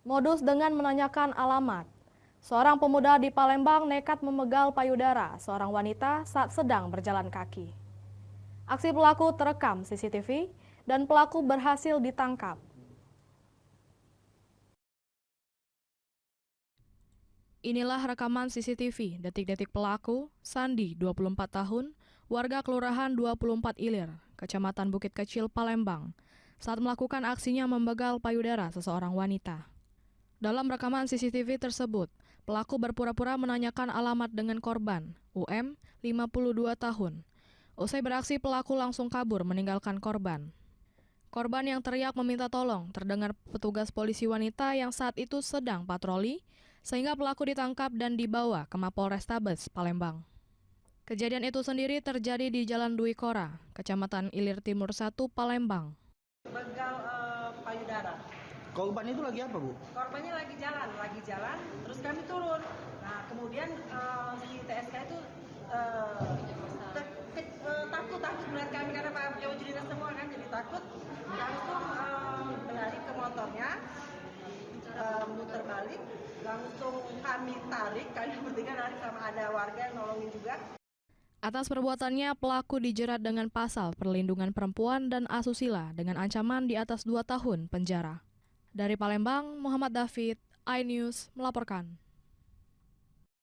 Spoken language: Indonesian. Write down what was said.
Modus dengan menanyakan alamat. Seorang pemuda di Palembang nekat membegal payudara seorang wanita saat sedang berjalan kaki. Aksi pelaku terekam CCTV dan pelaku berhasil ditangkap. Inilah rekaman CCTV detik-detik pelaku, Sandi, 24 tahun, warga Kelurahan 24 Ilir, Kecamatan Bukit Kecil, Palembang, saat melakukan aksinya membegal payudara seseorang wanita. Dalam rekaman CCTV tersebut, pelaku berpura-pura menanyakan alamat dengan korban, UM, 52 tahun. Usai beraksi, pelaku langsung kabur meninggalkan korban. Korban yang teriak meminta tolong terdengar petugas polisi wanita yang saat itu sedang patroli, sehingga pelaku ditangkap dan dibawa ke Mapolrestabes Palembang. Kejadian itu sendiri terjadi di Jalan Dwi Kora, Kecamatan Ilir Timur 1, Palembang. Begal payudara. Korban itu lagi apa, Bu? Korbannya lagi jalan, terus kami turun. Nah, kemudian si TSK itu takut melihat kami karena pakai baju dinas semua kan, jadi takut. Langsung berlari ke motornya, muter balik, langsung kami tarik, kami bertiga lari sama ada warga yang nolongin juga. Atas perbuatannya, pelaku dijerat dengan pasal perlindungan perempuan dan asusila dengan ancaman di atas 2 tahun penjara. Dari Palembang, Muhammad David, iNews melaporkan.